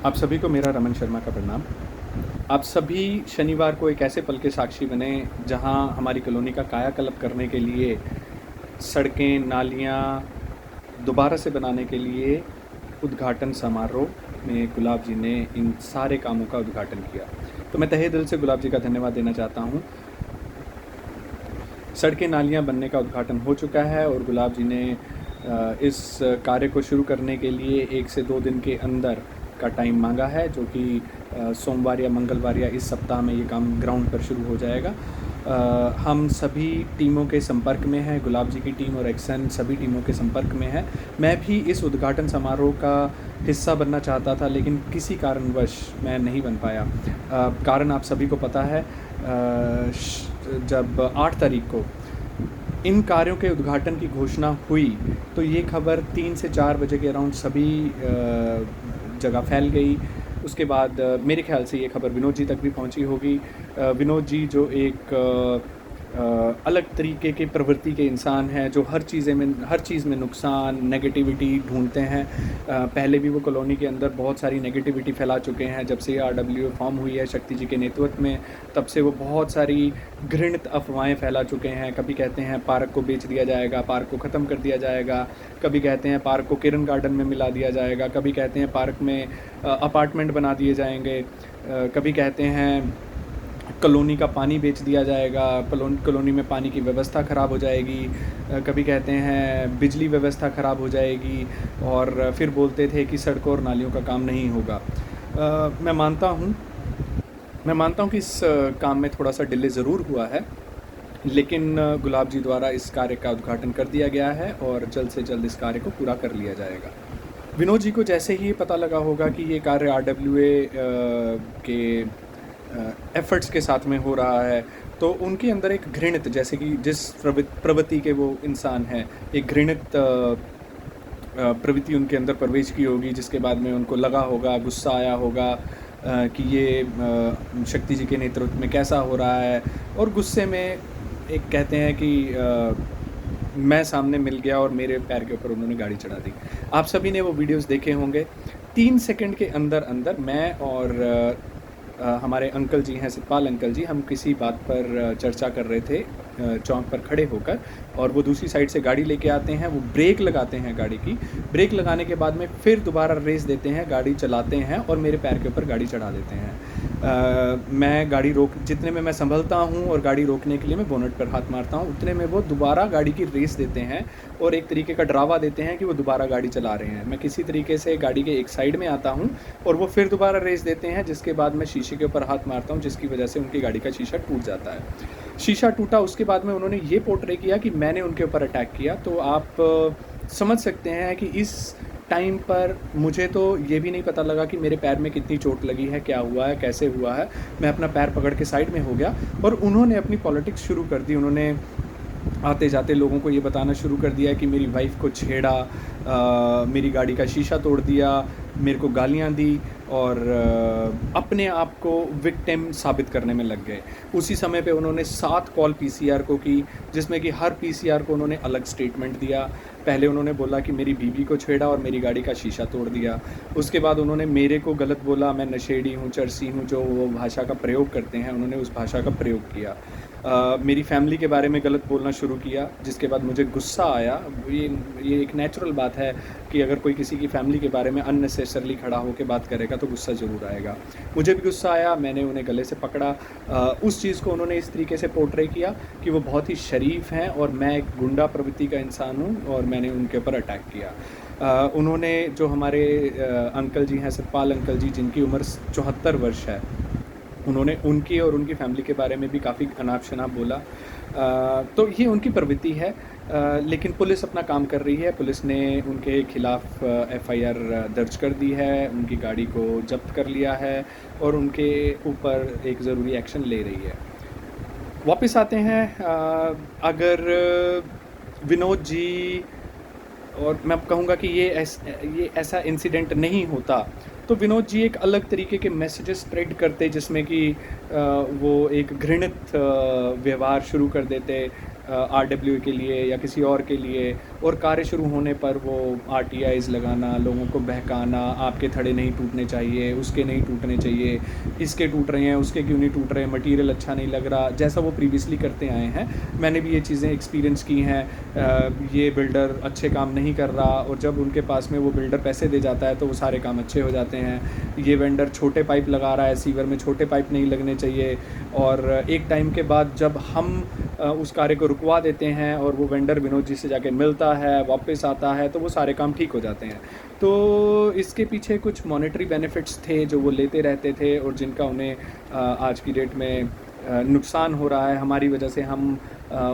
आप सभी को मेरा रमन शर्मा का प्रणाम। आप सभी शनिवार को एक ऐसे पल के साक्षी बने जहां हमारी कॉलोनी का कायाकल्प करने के लिए सड़कें, नालियां दोबारा से बनाने के लिए उद्घाटन समारोह में गुलाब जी ने इन सारे कामों का उद्घाटन किया। तो मैं तहे दिल से गुलाब जी का धन्यवाद देना चाहता हूं। सड़कें, नालियां बनने का उद्घाटन हो चुका है और गुलाब जी ने इस कार्य को शुरू करने के लिए 1 से 2 दिन के अंदर का टाइम मांगा है, जो कि सोमवार या मंगलवार या इस सप्ताह में ये काम ग्राउंड पर शुरू हो जाएगा। हम सभी टीमों के संपर्क में हैं, गुलाब जी की टीम और एक्सन सभी टीमों के संपर्क में है। मैं भी इस उद्घाटन समारोह का हिस्सा बनना चाहता था, लेकिन किसी कारणवश मैं नहीं बन पाया। कारण आप सभी को पता है। जब 8 तारीख को इन कार्यों के उद्घाटन की घोषणा हुई तो ये खबर 3 से 4 बजे के अराउंड सभी जगह फैल गई। उसके बाद मेरे ख्याल से ये खबर विनोद जी तक भी पहुंची होगी। विनोद जी जो एक अलग तरीके के प्रवृत्ति के इंसान हैं, जो हर चीज़ में नुकसान, नेगेटिविटी ढूंढते हैं। पहले भी वो कॉलोनी के अंदर बहुत सारी नेगेटिविटी फैला चुके हैं। जब से ये RWA फॉर्म हुई है शक्ति जी के नेतृत्व में, तब से वो बहुत सारी घृणित अफवाहें फैला चुके हैं। कभी कहते हैं पार्क को बेच दिया जाएगा, पार्क को ख़त्म कर दिया जाएगा, कभी कहते हैं पार्क को किरण गार्डन में मिला दिया जाएगा, कभी कहते हैं पार्क में अपार्टमेंट बना दिए जाएंगे, कभी कहते हैं कॉलोनी का पानी बेच दिया जाएगा, कॉलोनी में पानी की व्यवस्था ख़राब हो जाएगी, कभी कहते हैं बिजली व्यवस्था ख़राब हो जाएगी, और फिर बोलते थे कि सड़कों और नालियों का काम नहीं होगा। मैं मानता हूँ कि इस काम में थोड़ा सा डिले ज़रूर हुआ है, लेकिन गुलाब जी द्वारा इस कार्य का उद्घाटन कर दिया गया है और जल्द से जल्द इस कार्य को पूरा कर लिया जाएगा। विनोद जी को जैसे ही पता लगा होगा कि ये कार्य RWA के एफ़र्ट्स के साथ में हो रहा है, तो उनके अंदर एक घृणित, जैसे कि जिस प्रवृत्ति के वो इंसान हैं, एक घृणित प्रवृत्ति उनके अंदर प्रवेश की होगी, जिसके बाद में उनको लगा होगा, गुस्सा आया होगा कि ये शक्ति जी के नेतृत्व में कैसा हो रहा है, और गुस्से में एक कहते हैं कि मैं सामने मिल गया और मेरे पैर के ऊपर उन्होंने गाड़ी चढ़ा दी। आप सभी ने वो वीडियोस देखे होंगे। 3 सेकंड के अंदर मैं और हमारे अंकल जी हैं, सतपाल अंकल जी, हम किसी बात पर चर्चा कर रहे थे चौक पर खड़े होकर, और वो दूसरी साइड से गाड़ी लेके आते हैं। वो ब्रेक लगाते हैं गाड़ी की, ब्रेक लगाने के बाद में फिर दोबारा रेस देते हैं, गाड़ी चलाते हैं और मेरे पैर के ऊपर गाड़ी चढ़ा देते हैं। मैं गाड़ी जितने में मैं संभलता हूँ और गाड़ी रोकने के लिए मैं बोनट पर हाथ मारता हूँ, उतने में वो दोबारा गाड़ी की रेस देते हैं और एक तरीके का डरावा देते हैं कि वो दोबारा गाड़ी चला रहे हैं। मैं किसी तरीके से गाड़ी के एक साइड में आता हूँ और वो फिर दोबारा रेस देते हैं, जिसके बाद मैं शीशे के ऊपर हाथ मारता हूँ, जिसकी वजह से उनकी गाड़ी का शीशा टूट जाता है। शीशा टूटा, उसके बाद में उन्होंने ये पोर्ट्रे किया कि मैंने उनके ऊपर अटैक किया। तो आप समझ सकते हैं कि इस टाइम पर मुझे तो ये भी नहीं पता लगा कि मेरे पैर में कितनी चोट लगी है, क्या हुआ है, कैसे हुआ है। मैं अपना पैर पकड़ के साइड में हो गया और उन्होंने अपनी पॉलिटिक्स शुरू कर दी। उन्होंने आते जाते लोगों को ये बताना शुरू कर दिया कि मेरी वाइफ को छेड़ा, मेरी गाड़ी का शीशा तोड़ दिया, मेरे को गालियाँ दी और अपने आप को विक्टिम साबित करने में लग गए। उसी समय पे उन्होंने 7 कॉल PCR को की, जिसमें कि हर PCR को उन्होंने अलग स्टेटमेंट दिया। पहले उन्होंने बोला कि मेरी बीवी को छेड़ा और मेरी गाड़ी का शीशा तोड़ दिया। उसके बाद उन्होंने मेरे को गलत बोला, मैं नशेड़ी हूँ, चरसी हूँ, जो वो भाषा का प्रयोग करते हैं, उन्होंने उस भाषा का प्रयोग किया। मेरी फैमिली के बारे में गलत बोलना शुरू किया, जिसके बाद मुझे गुस्सा आया। ये एक नेचुरल बात है कि अगर कोई किसी की फैमिली के बारे में अननेसेसरली खड़ा होकर बात करेगा तो गुस्सा ज़रूर आएगा। मुझे भी गुस्सा आया, मैंने उन्हें गले से पकड़ा। उस चीज़ को उन्होंने इस तरीके से पोर्ट्रे किया कि वो बहुत ही शरीफ हैं और मैं एक गुंडा प्रवृत्ति का इंसान हूँ और मैंने उनके ऊपर अटैक किया। उन्होंने जो हमारे अंकल जी हैं, सतपाल अंकल जी, जिनकी उम्र 74 वर्ष है, उन्होंने उनकी और उनकी फैमिली के बारे में भी काफ़ी अनाप शनाप बोला। तो ये उनकी प्रवृत्ति है, लेकिन पुलिस अपना काम कर रही है। पुलिस ने उनके खिलाफ FIR दर्ज कर दी है, उनकी गाड़ी को जब्त कर लिया है और उनके ऊपर एक ज़रूरी एक्शन ले रही है। वापस आते हैं, अगर विनोद जी, और मैं कहूँगा कि ये ऐसा इंसिडेंट नहीं होता तो विनोद जी एक अलग तरीके के मैसेजेस स्प्रेड करते, जिसमें कि वो एक घृणित व्यवहार शुरू कर देते RWA के लिए या किसी और के लिए, और कार्य शुरू होने पर वो आरटीआईज़ लगाना, लोगों को बहकाना, आपके थड़े नहीं टूटने चाहिए, उसके नहीं टूटने चाहिए, इसके टूट रहे हैं, उसके क्यों नहीं टूट रहे, मटीरियल अच्छा नहीं लग रहा, जैसा वो प्रीवियसली करते आए हैं। मैंने भी ये चीज़ें एक्सपीरियंस की हैं। ये बिल्डर अच्छे काम नहीं कर रहा, और जब उनके पास में वो बिल्डर पैसे दे जाता है तो वो सारे काम अच्छे हो जाते हैं। ये वेंडर छोटे पाइप लगा रहा है, सीवर में छोटे पाइप नहीं लगने चाहिए, और एक टाइम के बाद जब हम उस कार्य को रुकवा देते हैं और वो वेंडर विनोद जी से जाके मिलता है, वापस आता है, तो वो सारे काम ठीक हो जाते हैं। तो इसके पीछे कुछ मॉनेटरी बेनिफिट्स थे जो वो लेते रहते थे, और जिनका उन्हें आज की डेट में नुकसान हो रहा है हमारी वजह से। हम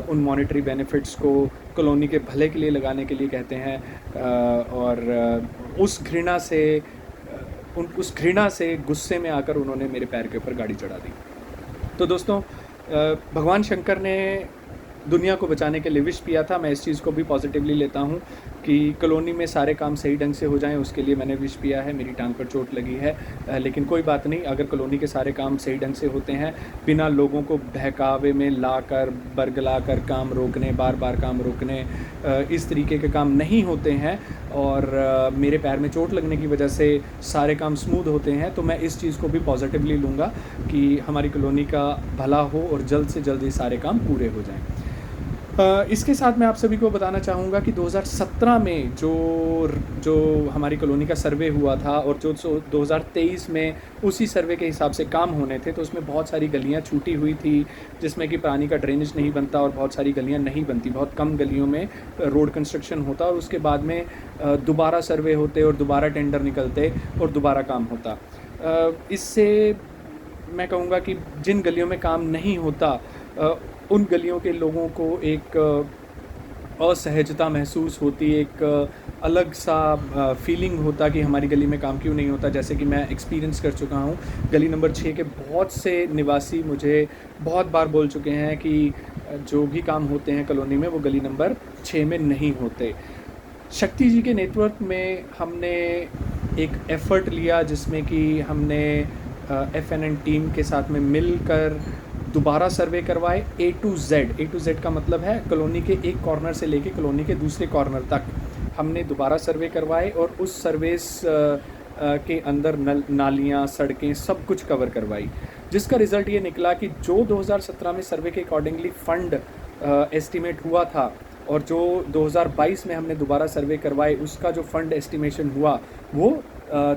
उन मॉनेटरी बेनिफिट्स को कॉलोनी के भले के लिए लगाने के लिए कहते हैं, और उस घृणा से गुस्से में आकर उन्होंने मेरे पैर के ऊपर गाड़ी चढ़ा दी। तो दोस्तों, भगवान शंकर ने दुनिया को बचाने के लिए विश किया था। मैं इस चीज़ को भी पॉजिटिवली लेता हूँ कि कॉलोनी में सारे काम सही ढंग से हो जाएं, उसके लिए मैंने विश किया है। मेरी टांग पर चोट लगी है, लेकिन कोई बात नहीं। अगर कॉलोनी के सारे काम सही ढंग से होते हैं, बिना लोगों को बहकावे में लाकर बरगला कर काम रोकने, बार बार काम रोकने, इस तरीके के काम नहीं होते हैं, और मेरे पैर में चोट लगने की वजह से सारे काम स्मूथ होते हैं, तो मैं इस चीज़ को भी पॉजिटिवली लूँगा कि हमारी कॉलोनी का भला हो और जल्द से जल्द ये सारे काम पूरे हो जाएं। इसके साथ मैं आप सभी को बताना चाहूँगा कि 2017 में जो हमारी कॉलोनी का सर्वे हुआ था, और जो 2023 में उसी सर्वे के हिसाब से काम होने थे, तो उसमें बहुत सारी गलियाँ छूटी हुई थी, जिसमें कि पानी का ड्रेनेज नहीं बनता, और बहुत सारी गलियाँ नहीं बनती। बहुत कम गलियों में रोड कंस्ट्रक्शन होता, और उसके बाद में दोबारा सर्वे होते और दोबारा टेंडर निकलते और दोबारा काम होता। इससे मैं कहूँगा कि जिन गलियों में काम नहीं होता, उन गलियों के लोगों को एक असहजता महसूस होती, एक अलग सा फीलिंग होता कि हमारी गली में काम क्यों नहीं होता। जैसे कि मैं एक्सपीरियंस कर चुका हूँ, गली नंबर 6 के बहुत से निवासी मुझे बहुत बार बोल चुके हैं कि जो भी काम होते हैं कॉलोनी में, वो गली नंबर 6 में नहीं होते। शक्ति जी के नेतृत्व में हमने एक एफ़र्ट लिया, जिसमें कि हमने FNN टीम के साथ में मिलकर दोबारा सर्वे करवाए A to Z का मतलब है कॉलोनी के एक कॉर्नर से लेके कॉलोनी के दूसरे कॉर्नर तक हमने दोबारा सर्वे करवाए, और उस सर्वेस के अंदर नालियाँ, सड़कें, सब कुछ कवर करवाई, जिसका रिज़ल्ट ये निकला कि जो 2017 में सर्वे के अकॉर्डिंगली फ़ंड एस्टिमेट हुआ था, और जो 2022 में हमने दोबारा सर्वे करवाए, उसका जो फ़ंड एस्टिमेशन हुआ वो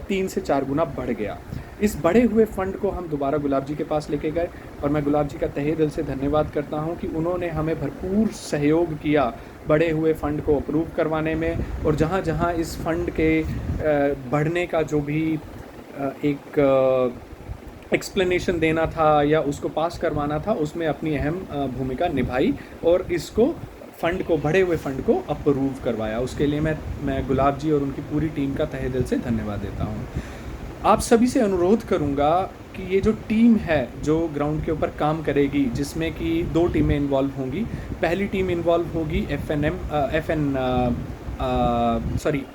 3 से 4 गुना बढ़ गया। इस बढ़े हुए फ़ंड को हम दोबारा गुलाब जी के पास लेके गए, और मैं गुलाब जी का तहे दिल से धन्यवाद करता हूं कि उन्होंने हमें भरपूर सहयोग किया बढ़े हुए फ़ंड को अप्रूव करवाने में, और जहां जहां इस फ़ंड के बढ़ने का जो भी एक एक्सप्लेनेशन देना था या उसको पास करवाना था, उसमें अपनी अहम भूमिका निभाई, और इसको फ़ंड को, बढ़े हुए फ़ंड को अप्रूव करवाया। उसके लिए मैं गुलाब जी और उनकी पूरी टीम का तहे दिल से धन्यवाद देता हूँ। आप सभी से अनुरोध करूंगा कि ये जो टीम है जो ग्राउंड के ऊपर काम करेगी, जिसमें कि 2 टीमें इन्वॉल्व होंगी। पहली टीम इन्वॉल्व होगी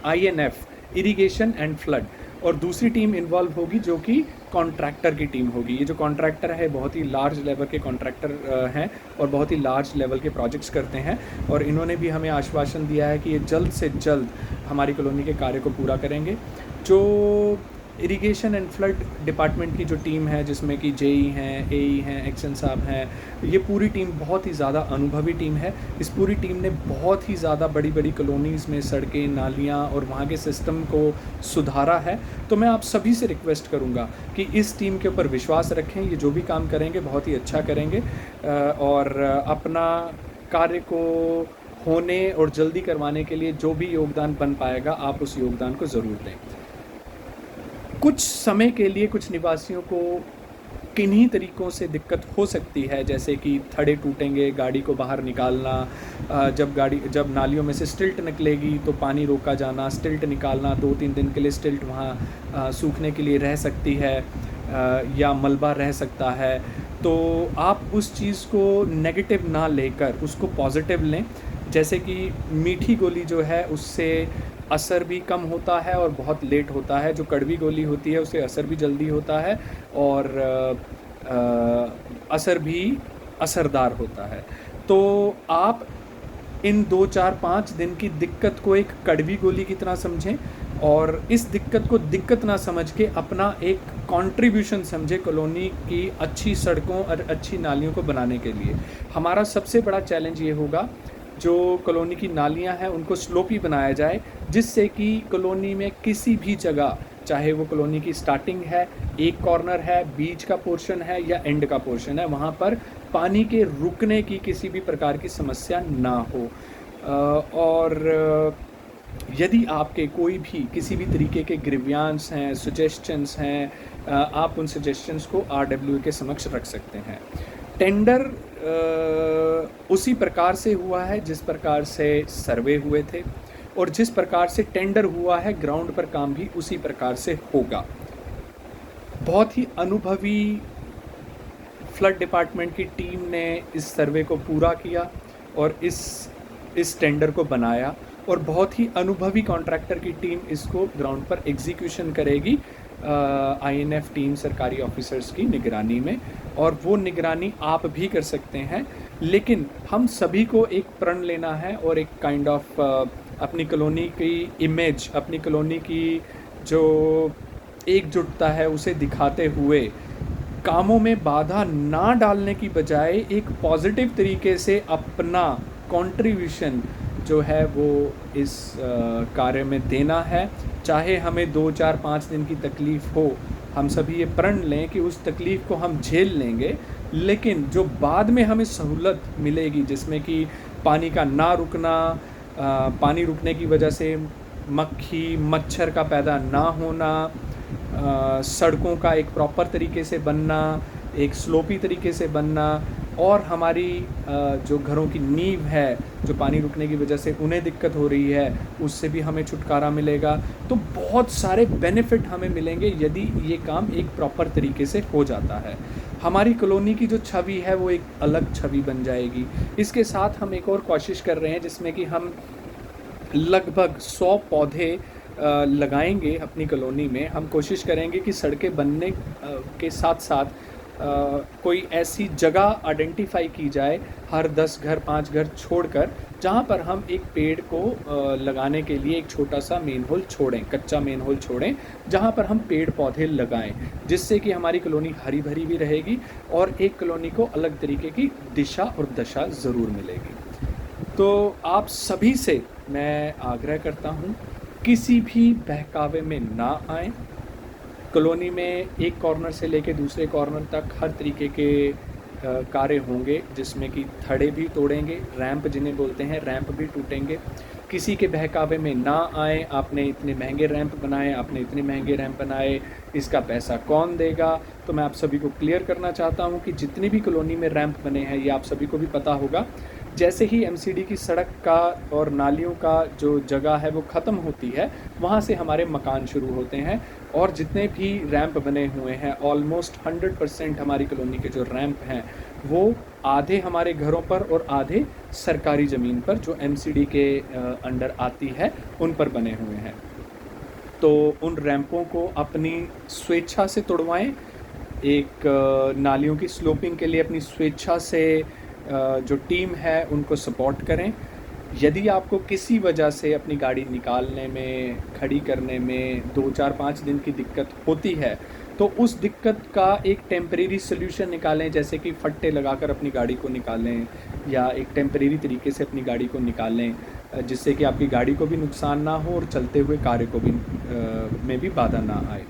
INF इरिगेशन एंड फ्लड, और दूसरी टीम इन्वॉल्व होगी जो कि कॉन्ट्रैक्टर की टीम होगी। ये जो कॉन्ट्रैक्टर है बहुत ही लार्ज लेवल के कॉन्ट्रैक्टर हैं, और बहुत ही लार्ज लेवल के प्रोजेक्ट्स करते हैं, और इन्होंने भी हमें आश्वासन दिया है कि ये जल्द से जल्द हमारी कॉलोनी के कार्य को पूरा करेंगे। जो इरिगेशन एंड फ्लड डिपार्टमेंट की जो टीम है, जिसमें कि जेई हैं, एई हैं, एक्शन साहब हैं, ये पूरी टीम बहुत ही ज़्यादा अनुभवी टीम है। इस पूरी टीम ने बहुत ही ज़्यादा बड़ी बड़ी कॉलोनीज़ में सड़कें, नालियाँ और वहाँ के सिस्टम को सुधारा है। तो मैं आप सभी से रिक्वेस्ट करूँगा कि इस टीम के ऊपर विश्वास रखें। ये जो भी काम करेंगे बहुत ही अच्छा करेंगे, और अपना कार्य को होने और जल्दी करवाने के लिए जो भी योगदान बन पाएगा, आप उस योगदान को ज़रूर दें। कुछ समय के लिए कुछ निवासियों को किन्हीं तरीक़ों से दिक्कत हो सकती है, जैसे कि थड़े टूटेंगे, गाड़ी को बाहर निकालना, जब नालियों में से स्टिल्ट निकलेगी तो पानी रोका जाना, स्टिल्ट निकालना, 2-3 दिन के लिए स्टिल्ट वहाँ सूखने के लिए रह सकती है, या मलबा रह सकता है। तो आप उस चीज़ को नेगेटिव ना लेकर उसको पॉजिटिव लें। जैसे कि मीठी गोली जो है उससे असर भी कम होता है और बहुत लेट होता है। जो कड़वी गोली होती है उससे असर भी जल्दी होता है और असर भी असरदार होता है। तो आप इन 2 4 5 दिन की दिक्कत को एक कड़वी गोली की तरह समझें और इस दिक्कत को दिक्कत ना समझ के अपना एक कंट्रीब्यूशन समझे कॉलोनी की अच्छी सड़कों और अच्छी नालियों को बनाने के लिए। हमारा सबसे बड़ा चैलेंज ये होगा जो कॉलोनी की नालियां हैं उनको स्लोपी बनाया जाए, जिससे कि कॉलोनी में किसी भी जगह, चाहे वो कॉलोनी की स्टार्टिंग है, एक कॉर्नर है, बीच का पोर्शन है या एंड का पोर्शन है, वहाँ पर पानी के रुकने की किसी भी प्रकार की समस्या ना हो। और यदि आपके कोई भी किसी भी तरीके के ग्रीवियांस हैं, सजेशंस हैं, आप उन सजेशंस को RWA के समक्ष रख सकते हैं। टेंडर उसी प्रकार से हुआ है जिस प्रकार से सर्वे हुए थे, और जिस प्रकार से टेंडर हुआ है ग्राउंड पर काम भी उसी प्रकार से होगा। बहुत ही अनुभवी फ्लड डिपार्टमेंट की टीम ने इस सर्वे को पूरा किया और इस टेंडर को बनाया, और बहुत ही अनुभवी कॉन्ट्रैक्टर की टीम इसको ग्राउंड पर एग्जीक्यूशन करेगी INF टीम सरकारी ऑफिसर्स की निगरानी में, और वो निगरानी आप भी कर सकते हैं। लेकिन हम सभी को एक प्रण लेना है और एक काइंड ऑफ अपनी कॉलोनी की इमेज, अपनी कॉलोनी की जो एकजुटता है उसे दिखाते हुए कामों में बाधा ना डालने की बजाय एक पॉजिटिव तरीके से अपना कंट्रीब्यूशन जो है वो इस कार्य में देना है। चाहे हमें 2 4 5 दिन की तकलीफ़ हो, हम सभी ये प्रण लें कि उस तकलीफ़ को हम झेल लेंगे, लेकिन जो बाद में हमें सहूलत मिलेगी जिसमें कि पानी का ना रुकना, पानी रुकने की वजह से मक्खी मच्छर का पैदा ना होना, सड़कों का एक प्रॉपर तरीके से बनना, एक स्लोपी तरीके से बनना, और हमारी जो घरों की नींव है जो पानी रुकने की वजह से उन्हें दिक्कत हो रही है उससे भी हमें छुटकारा मिलेगा। तो बहुत सारे बेनिफिट हमें मिलेंगे यदि ये काम एक प्रॉपर तरीके से हो जाता है। हमारी कॉलोनी की जो छवि है वो एक अलग छवि बन जाएगी। इसके साथ हम एक और कोशिश कर रहे हैं जिसमें कि हम लगभग 100 पौधे लगाएंगे अपनी कॉलोनी में। हम कोशिश करेंगे कि सड़कें बनने के साथ साथ कोई ऐसी जगह आइडेंटिफाई की जाए हर 10 घर 5 घर छोड़कर, जहाँ पर हम एक पेड़ को लगाने के लिए एक छोटा सा मेन होल छोड़ें, कच्चा मेन होल छोड़ें, जहाँ पर हम पेड़ पौधे लगाएं, जिससे कि हमारी कॉलोनी हरी भरी भी रहेगी और एक कॉलोनी को अलग तरीके की दिशा और दशा ज़रूर मिलेगी। तो आप सभी से मैं आग्रह करता हूँ, किसी भी बहकावे में ना आएँ। कॉलोनी में एक कॉर्नर से लेकर दूसरे कॉर्नर तक हर तरीके के कार्य होंगे, जिसमें कि थड़े भी तोड़ेंगे, रैंप जिन्हें बोलते हैं रैंप भी टूटेंगे। किसी के बहकावे में ना आए, आपने इतने महंगे रैंप बनाए, आपने इतने महंगे रैंप बनाए, इसका पैसा कौन देगा। तो मैं आप सभी को क्लियर करना चाहता हूँ कि जितनी भी कॉलोनी में रैंप बने हैं ये आप सभी को भी पता होगा, जैसे ही MCD की सड़क का और नालियों का जो जगह है वो ख़त्म होती है, वहाँ से हमारे मकान शुरू होते हैं, और जितने भी रैंप बने हुए हैं ऑलमोस्ट 100% हमारी कॉलोनी के जो रैंप हैं वो आधे हमारे घरों पर और आधे सरकारी ज़मीन पर जो MCD के अंडर आती है उन पर बने हुए हैं। तो उन रैंपों को अपनी स्वेच्छा से तोड़वाएं, एक नालियों की स्लोपिंग के लिए अपनी स्वेच्छा से जो टीम है उनको सपोर्ट करें। यदि आपको किसी वजह से अपनी गाड़ी निकालने में, खड़ी करने में 2 4 5 दिन की दिक्कत होती है, तो उस दिक्कत का एक टेम्परेरी सोल्यूशन निकालें, जैसे कि फट्टे लगाकर अपनी गाड़ी को निकालें या एक टेम्परेरी तरीके से अपनी गाड़ी को निकालें, जिससे कि आपकी गाड़ी को भी नुकसान ना हो और चलते हुए कार्य को भी में भी बाधा ना आए।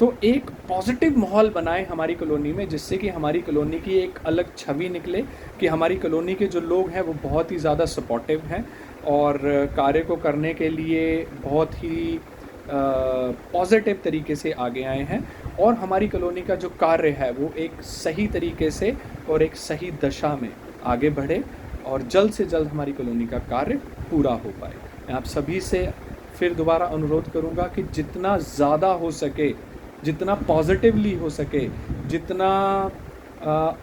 तो एक पॉजिटिव माहौल बनाएं हमारी कॉलोनी में, जिससे कि हमारी कॉलोनी की एक अलग छवि निकले कि हमारी कॉलोनी के जो लोग हैं वो बहुत ही ज़्यादा सपोर्टिव हैं और कार्य को करने के लिए बहुत ही पॉजिटिव तरीके से आगे आए हैं, और हमारी कॉलोनी का जो कार्य है वो एक सही तरीके से और एक सही दशा में आगे बढ़े और जल्द से जल्द हमारी कॉलोनी का कार्य पूरा हो पाए। मैं आप सभी से फिर दोबारा अनुरोध करूंगा कि जितना ज़्यादा हो सके, जितना पॉजिटिवली हो सके, जितना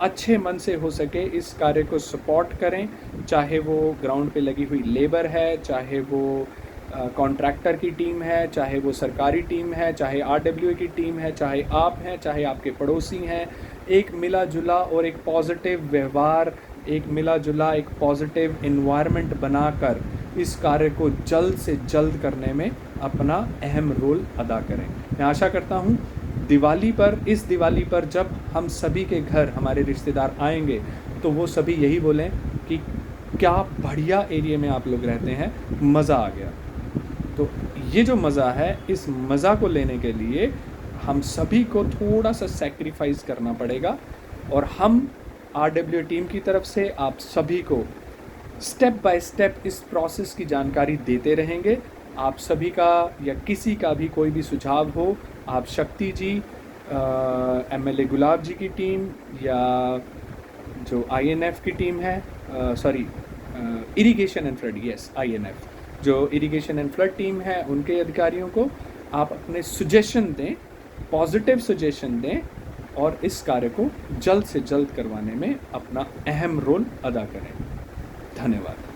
अच्छे मन से हो सके इस कार्य को सपोर्ट करें, चाहे वो ग्राउंड पे लगी हुई लेबर है, चाहे वो कॉन्ट्रैक्टर की टीम है, चाहे वो सरकारी टीम है, चाहे RWA की टीम है, चाहे आप हैं, चाहे आपके पड़ोसी हैं। एक मिला जुला और एक पॉजिटिव व्यवहार एक मिला जुला एक पॉजिटिव इन्वायरमेंट बनाकर इस कार्य को जल्द से जल्द करने में अपना अहम रोल अदा करें। मैं आशा करता हूँ इस दिवाली पर जब हम सभी के घर हमारे रिश्तेदार आएंगे तो वो सभी यही बोलें कि क्या बढ़िया एरिया में आप लोग रहते हैं, मज़ा आ गया। तो ये जो मज़ा है, इस मज़ा को लेने के लिए हम सभी को थोड़ा सा सैक्रिफाइस करना पड़ेगा और हम RW टीम की तरफ से आप सभी को स्टेप बाय स्टेप इस प्रोसेस की जानकारी देते रहेंगे। आप सभी का या किसी का भी कोई भी सुझाव हो, आप शक्ति जी, MLA गुलाब जी की टीम या जो INF की टीम है, इरिगेशन एंड फ्लड, INF, जो इरिगेशन एंड फ्लड टीम है, उनके अधिकारियों को आप अपने सुजेशन दें, पॉजिटिव सुजेशन दें और इस कार्य को जल्द से जल्द करवाने में अपना अहम रोल अदा करें। धन्यवाद।